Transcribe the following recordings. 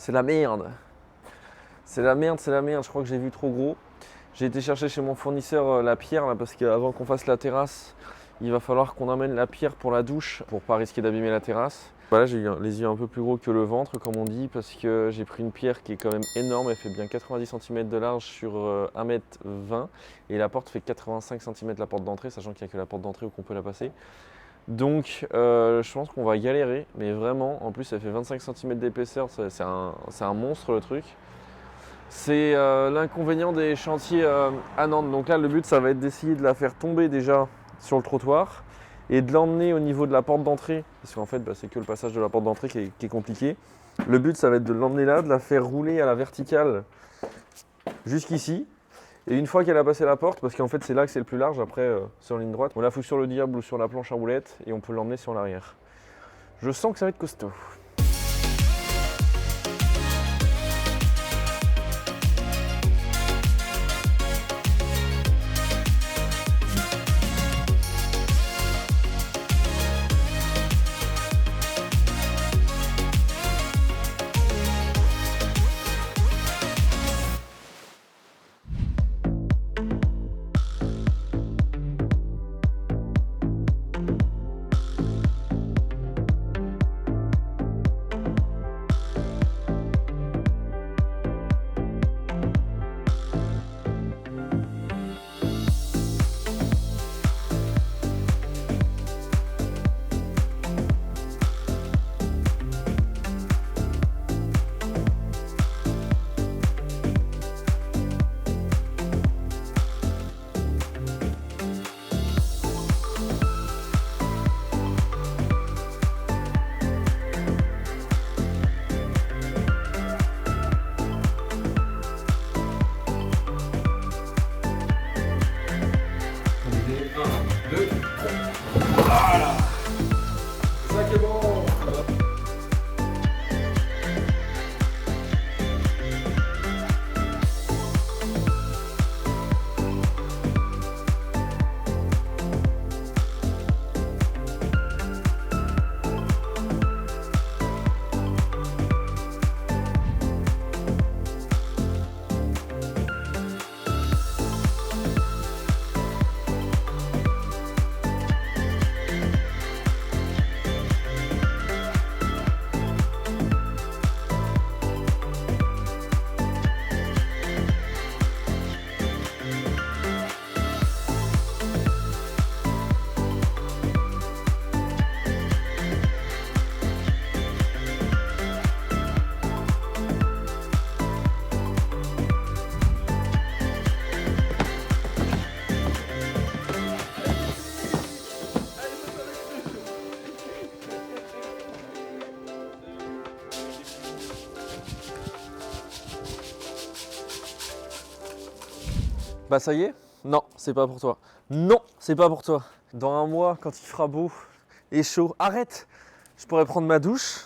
c'est la merde. C'est la merde, c'est la merde. Je crois que j'ai vu trop gros. J'ai été chercher chez mon fournisseur la pierre là, parce qu'avant qu'on fasse la terrasse, il va falloir qu'on amène la pierre pour la douche pour pas risquer d'abîmer la terrasse. Voilà, j'ai eu les yeux un peu plus gros que le ventre, comme on dit, parce que j'ai pris une pierre qui est quand même énorme. Elle fait bien 90 cm de large sur 1,20 m et la porte fait 85 cm la porte d'entrée, sachant qu'il n'y a que la porte d'entrée où qu'on peut la passer. Donc je pense qu'on va galérer, mais vraiment, en plus elle fait 25 cm d'épaisseur, c'est un monstre le truc. C'est l'inconvénient des chantiers à Nantes. Donc là le but ça va être d'essayer de la faire tomber déjà sur le trottoir et de l'emmener au niveau de la porte d'entrée, parce qu'en fait c'est que le passage de la porte d'entrée qui est compliqué. Le but ça va être de l'emmener là, de la faire rouler à la verticale jusqu'ici. Et une fois qu'elle a passé la porte, parce qu'en fait c'est là que c'est le plus large, après sur la ligne droite, on la fout sur le diable ou sur la planche à roulettes et on peut l'emmener sur l'arrière. Je sens que ça va être costaud. Bah ça y est? Non, c'est pas pour toi. Non, c'est pas pour toi. Dans un mois, quand il fera beau et chaud, arrête! Je pourrais prendre ma douche.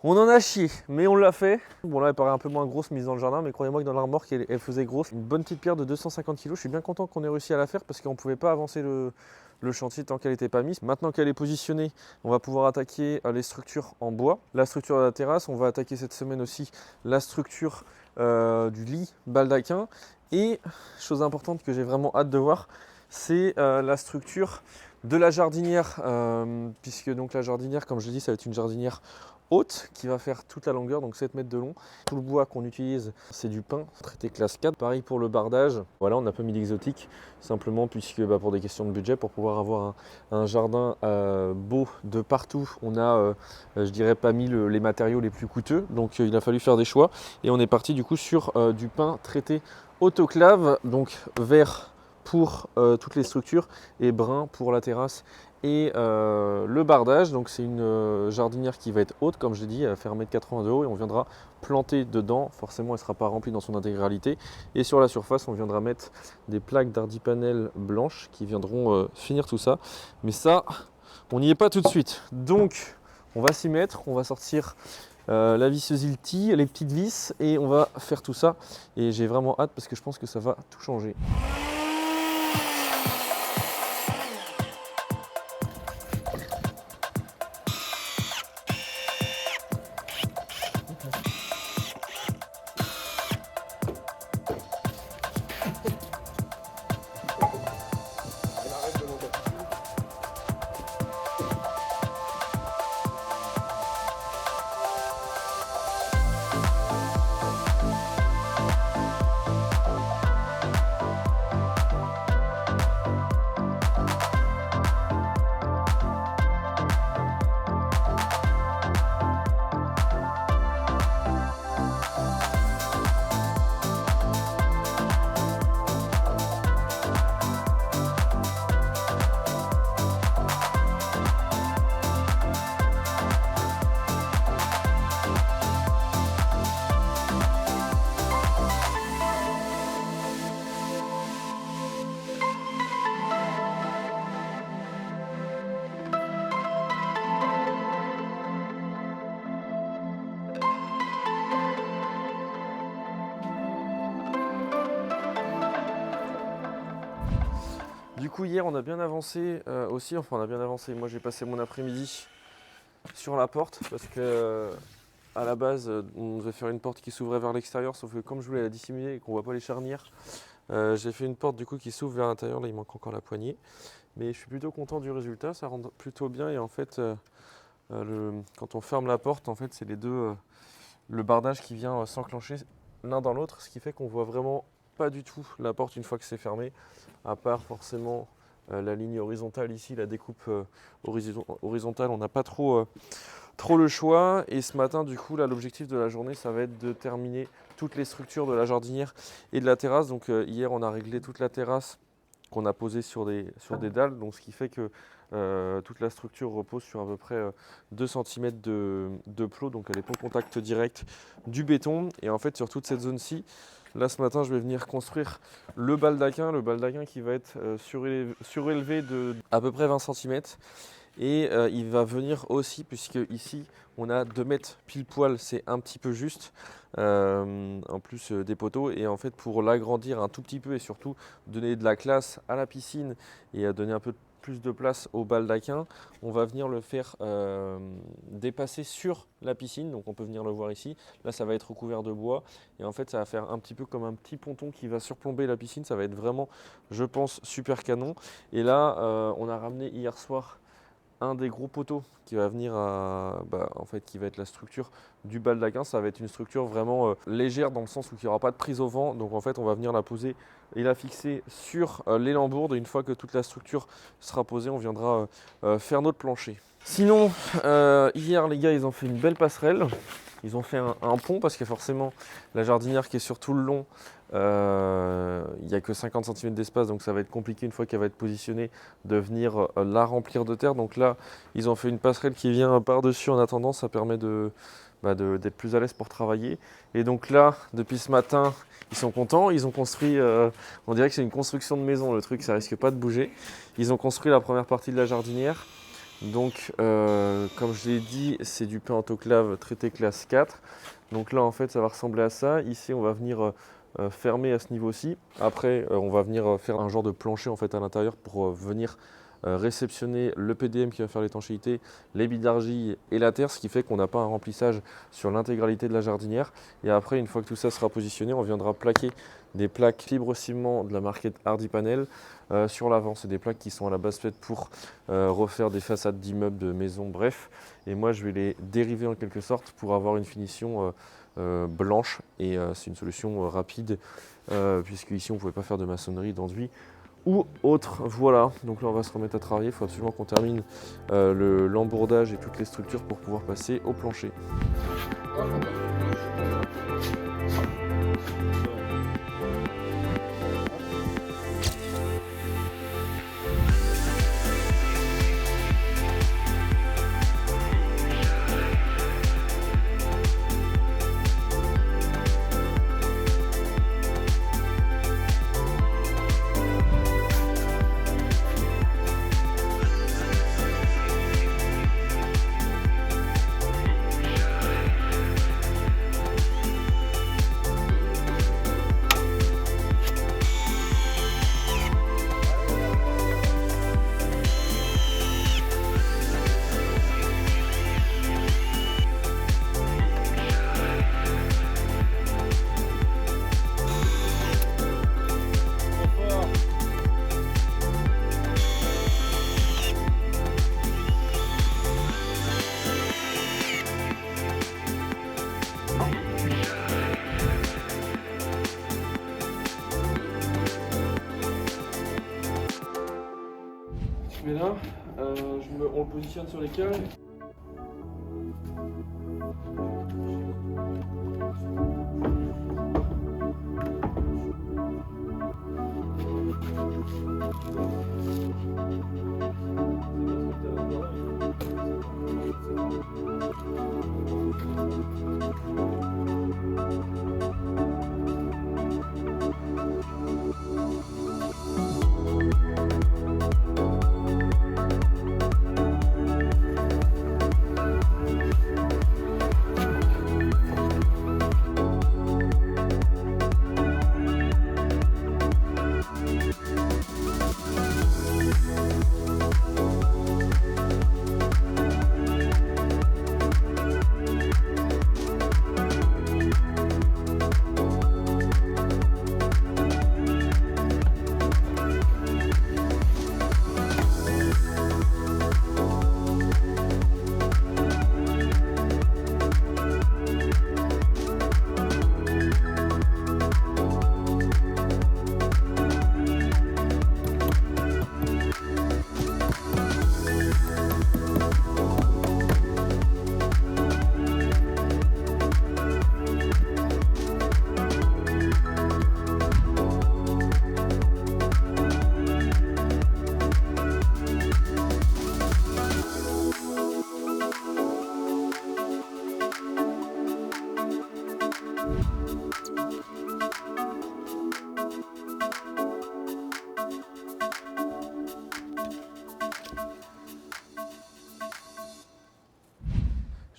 On en a chié, mais on l'a fait. Bon là, elle paraît un peu moins grosse mise dans le jardin, mais croyez-moi que dans la remorque, elle faisait grosse. Une bonne petite pierre de 250 kg. Je suis bien content qu'on ait réussi à la faire parce qu'on ne pouvait pas avancer le chantier tant qu'elle n'était pas mise. Maintenant qu'elle est positionnée, on va pouvoir attaquer les structures en bois. La structure de la terrasse, on va attaquer cette semaine aussi la structure du lit baldaquin. Et chose importante que j'ai vraiment hâte de voir, c'est la structure de la jardinière, puisque donc la jardinière, comme je l'ai dit, ça va être une jardinière haute qui va faire toute la longueur, donc 7 mètres de long. Tout le bois qu'on utilise, c'est du pin traité classe 4. Pareil pour le bardage. Voilà, on n'a pas mis d'exotique, simplement puisque pour des questions de budget, pour pouvoir avoir un jardin beau de partout, on a, je dirais, pas mis les matériaux les plus coûteux. Donc il a fallu faire des choix. Et on est parti du coup sur du pin traité autoclave, donc vert pour toutes les structures et brun pour la terrasse et le bardage. Donc c'est une jardinière qui va être haute, comme je l'ai dit, elle va faire 1,80 m de haut et on viendra planter dedans. Forcément elle ne sera pas remplie dans son intégralité, et sur la surface on viendra mettre des plaques d'hardipanel blanches qui viendront finir tout ça, mais ça on n'y est pas tout de suite. Donc on va s'y mettre, on va sortir la visseuse Hilti, les petites vis, et on va faire tout ça. Et j'ai vraiment hâte parce que je pense que ça va tout changer. coup hier on a bien avancé aussi, enfin on a bien avancé, moi j'ai passé mon après-midi sur la porte parce que à la base on devait faire une porte qui s'ouvrait vers l'extérieur, sauf que comme je voulais la dissimuler et qu'on voit pas les charnières, j'ai fait une porte du coup qui s'ouvre vers l'intérieur, là il manque encore la poignée. Mais je suis plutôt content du résultat, ça rend plutôt bien et en fait quand on ferme la porte, en fait c'est les deux, le bardage qui vient s'enclencher l'un dans l'autre, ce qui fait qu'on voit vraiment pas du tout la porte une fois que c'est fermé, à part forcément la ligne horizontale ici, la découpe horizontale, on n'a pas trop le choix. Et ce matin du coup là l'objectif de la journée ça va être de terminer toutes les structures de la jardinière et de la terrasse. Donc hier on a réglé toute la terrasse qu'on a posée sur des dalles, donc ce qui fait que toute la structure repose sur à peu près 2 cm de plot, donc elle n'est pas au contact direct du béton. Et en fait sur toute cette zone-ci, là ce matin je vais venir construire le baldaquin qui va être surélevé de à peu près 20 cm. Et il va venir aussi, puisque ici on a 2 mètres pile poil, c'est un petit peu juste, en plus des poteaux. Et en fait pour l'agrandir un tout petit peu et surtout donner de la classe à la piscine et donner un peu plus de place au baldaquin, on va venir le faire dépasser sur la piscine. Donc on peut venir le voir ici, là ça va être recouvert de bois et en fait ça va faire un petit peu comme un petit ponton qui va surplomber la piscine. Ça va être vraiment, je pense, super canon. Et là on a ramené hier soir un des gros poteaux qui va venir en fait, qui va être la structure du baldaquin. Ça va être une structure vraiment légère dans le sens où il n'y aura pas de prise au vent. Donc en fait on va venir la poser et la fixer sur les lambourdes. Et une fois que toute la structure sera posée, on viendra faire notre plancher. Sinon hier les gars ils ont fait une belle passerelle. Ils ont fait un pont parce que forcément la jardinière qui est sur tout le long, il n'y a que 50 cm d'espace, donc ça va être compliqué une fois qu'elle va être positionnée de venir la remplir de terre. Donc là ils ont fait une passerelle qui vient par-dessus en attendant, ça permet d'être plus à l'aise pour travailler. Et donc là depuis ce matin ils sont contents, ils ont construit, on dirait que c'est une construction de maison le truc, ça risque pas de bouger. Ils ont construit la première partie de la jardinière. Donc comme je l'ai dit, c'est du pain autoclave traité classe 4. Donc là en fait ça va ressembler à ça. Ici on va venir fermer à ce niveau-ci. Après on va venir faire un genre de plancher en fait à l'intérieur pour venir réceptionner le PDM qui va faire l'étanchéité, les billes d'argile et la terre, ce qui fait qu'on n'a pas un remplissage sur l'intégralité de la jardinière. Et après une fois que tout ça sera positionné, on viendra plaquer des plaques fibre-ciment de la marque Hardy Panel sur l'avant. C'est des plaques qui sont à la base faites pour refaire des façades d'immeubles, de maisons, bref. Et moi je vais les dériver en quelque sorte pour avoir une finition blanche. Et c'est une solution rapide puisque ici on ne pouvait pas faire de maçonnerie, d'enduit ou autre. Voilà, donc là on va se remettre à travailler. Il faut absolument qu'on termine l'embourdage et toutes les structures pour pouvoir passer au plancher. Je mets là, on le positionne sur les cales.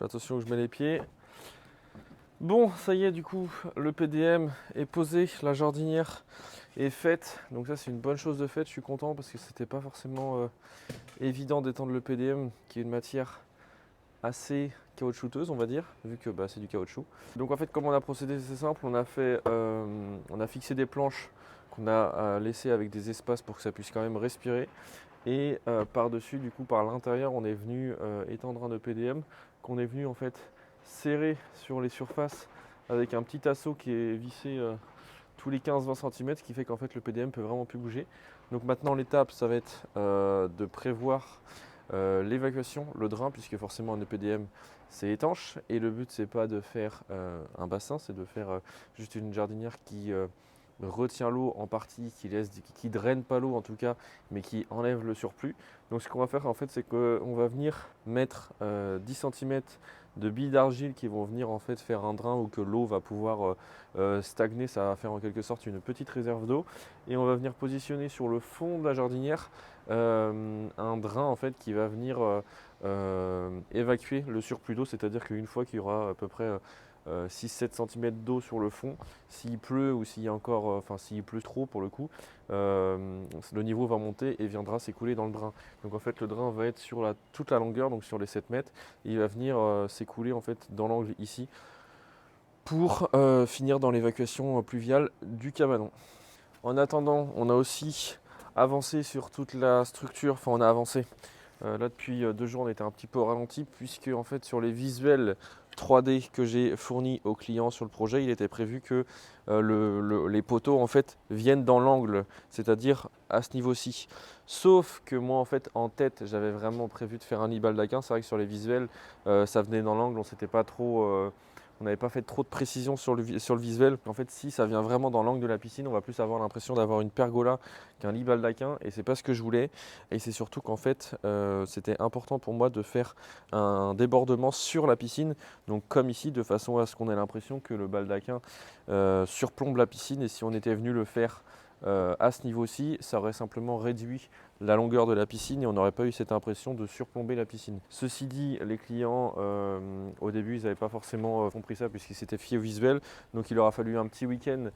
fais attention où je mets les pieds. Bon, ça y est, du coup, le PDM est posé, la jardinière est faite. Donc ça, c'est une bonne chose de faite. Je suis content parce que c'était pas forcément évident d'étendre le PDM, qui est une matière assez caoutchouteuse, on va dire, vu que c'est du caoutchouc. Donc en fait, comment on a procédé, c'est simple. On a fixé des planches qu'on a laissées avec des espaces pour que ça puisse quand même respirer. Et par-dessus, du coup, par l'intérieur, on est venu étendre un EPDM qu'on est venu en fait serrer sur les surfaces avec un petit assaut qui est vissé tous les 15-20 cm, ce qui fait qu'en fait le PDM peut vraiment plus bouger. Donc maintenant l'étape, ça va être de prévoir l'évacuation, le drain, puisque forcément un EPDM c'est étanche. Et le but c'est pas de faire un bassin, c'est de faire juste une jardinière qui retient l'eau en partie, qui draine pas l'eau en tout cas, mais qui enlève le surplus. Donc ce qu'on va faire en fait, c'est qu'on va venir mettre 10 cm de billes d'argile qui vont venir en fait faire un drain où que l'eau va pouvoir stagner. Ça va faire en quelque sorte une petite réserve d'eau. Et on va venir positionner sur le fond de la jardinière un drain en fait qui va venir évacuer le surplus d'eau, c'est-à-dire qu'une fois qu'il y aura à peu près 6-7 cm d'eau sur le fond, s'il pleut ou s'il y a encore, s'il pleut trop pour le coup, le niveau va monter et viendra s'écouler dans le drain. Donc en fait le drain va être sur toute la longueur, donc sur les 7 mètres, et il va venir s'écouler en fait dans l'angle ici pour finir dans l'évacuation pluviale du cabanon. En attendant, on a aussi avancé sur toute la structure, enfin on a avancé. Là depuis 2 jours on était un petit peu au ralenti puisque en fait sur les visuels 3D que j'ai fournis aux clients sur le projet, il était prévu que les poteaux en fait viennent dans l'angle, c'est-à-dire à ce niveau-ci. Sauf que moi en fait en tête j'avais vraiment prévu de faire un lit baldaquin. C'est vrai que sur les visuels ça venait dans l'angle, on n'avait pas fait trop de précision sur le visuel. En fait, si ça vient vraiment dans l'angle de la piscine, on va plus avoir l'impression d'avoir une pergola qu'un lit baldaquin. Et c'est pas ce que je voulais. Et c'est surtout qu'en fait, c'était important pour moi de faire un débordement sur la piscine. Donc comme ici, de façon à ce qu'on ait l'impression que le baldaquin surplombe la piscine. Et si on était venu le faire à ce niveau-ci, ça aurait simplement réduit la longueur de la piscine et on n'aurait pas eu cette impression de surplomber la piscine. Ceci dit, les clients au début ils n'avaient pas forcément compris ça puisqu'ils s'étaient fiés au visuel, donc il leur a fallu un petit week-end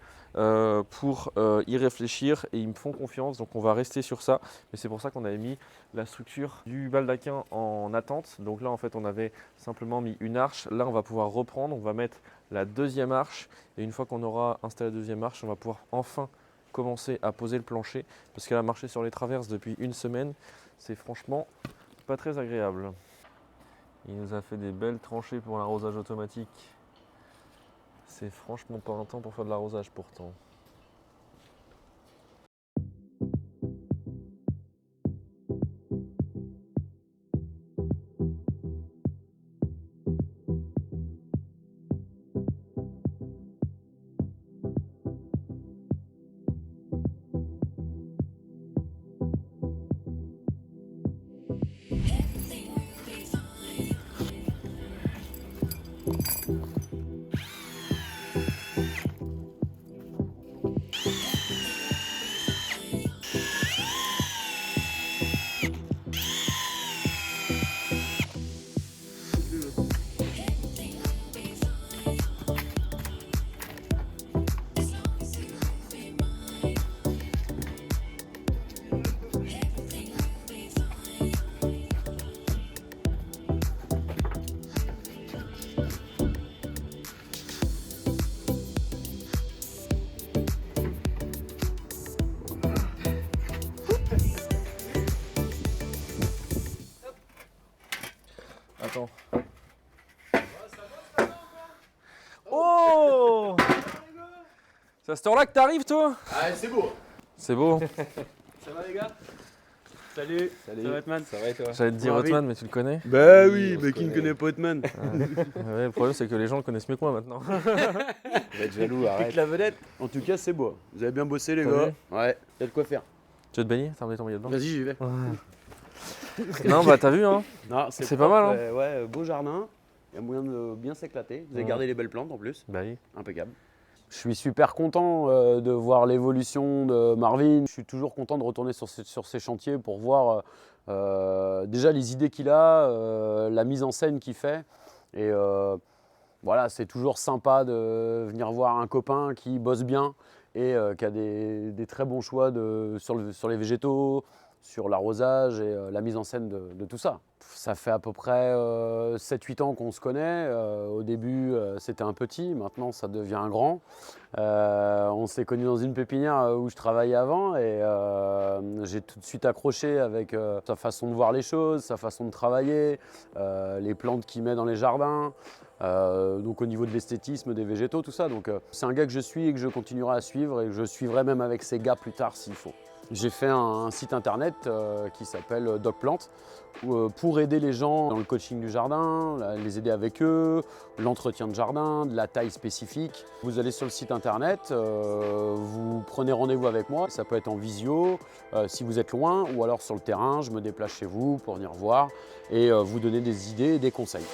pour y réfléchir et ils me font confiance, donc on va rester sur ça. Mais c'est pour ça qu'on avait mis la structure du baldaquin en attente. Donc là en fait on avait simplement mis une arche, là on va pouvoir reprendre, on va mettre la deuxième arche et une fois qu'on aura installé la deuxième arche, on va pouvoir enfin commencer à poser le plancher parce qu'elle a marché sur les traverses depuis une semaine, c'est franchement pas très agréable. Il nous a fait des belles tranchées pour l'arrosage automatique. C'est franchement pas un temps pour faire de l'arrosage pourtant. Attends. Oh! C'est à cette heure-là que t'arrives toi? Ah c'est beau. C'est beau. Ça va les gars? Salut. Salut. Ça va Hotman? Ça va et toi? J'allais te dire Bon, Hotman, mais tu le connais? Bah oui, mais on qui se ne connaît. connaît pas Hotman? Ouais, le problème c'est que les gens le connaissent mieux que moi maintenant. Tu vas être jaloux, arrête. Pique la vedette. En tout cas c'est beau. Vous avez bien bossé les T'as gars. vu? Ouais, y a de quoi faire. Tu veux te baigner? T'as envie de t'envoyer dedans? Vas-y j'y vais. Non bah t'as vu hein? Non, C'est propre, pas mal, hein. Ouais, beau jardin. Il y a moyen de bien s'éclater. Vous avez Ouais. gardé les belles plantes en plus. Bah oui. Impeccable. Je suis super content de voir l'évolution de Marvin. Je suis toujours content de retourner sur ces chantiers pour voir déjà les idées qu'il a, la mise en scène qu'il fait. Et voilà, c'est toujours sympa de venir voir un copain qui bosse bien et qui a des très bons choix sur les végétaux, sur l'arrosage et la mise en scène de tout ça. Ça fait à peu près 7-8 ans qu'on se connaît. Au début, c'était un petit, maintenant ça devient un grand. On s'est connus dans une pépinière où je travaillais avant et j'ai tout de suite accroché avec sa façon de voir les choses, sa façon de travailler, les plantes qu'il met dans les jardins. Donc au niveau de l'esthétisme, des végétaux, tout ça. Donc c'est un gars que je suis et que je continuerai à suivre et que je suivrai même avec ces gars plus tard s'il faut. J'ai fait un site internet qui s'appelle DocPlant pour aider les gens dans le coaching du jardin, les aider avec eux, l'entretien de jardin, de la taille spécifique. Vous allez sur le site internet, vous prenez rendez-vous avec moi, ça peut être en visio si vous êtes loin ou alors sur le terrain, je me déplace chez vous pour venir voir et vous donner des idées et des conseils.